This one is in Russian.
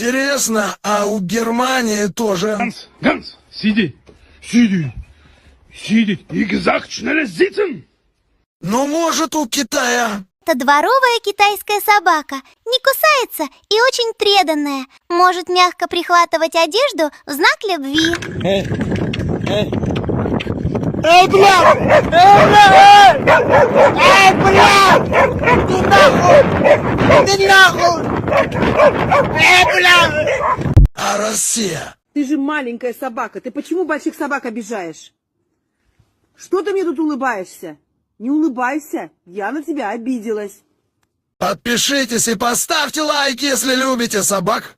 Интересно, а у Германии тоже... Ганс, сиди, сиди, сиди. И gesagt, schneller sitzen. Но может у Китая... Это дворовая китайская собака. Не кусается и очень преданная. Может мягко прихватывать одежду в знак любви. Эй, блядь! Эй, блядь! Иди нахуй! Эй, блядь! А Россия? Ты же маленькая собака. Ты почему больших собак обижаешь? Что ты мне тут улыбаешься? Не улыбайся. Я на тебя обиделась. Подпишитесь и поставьте лайк, если любите собак.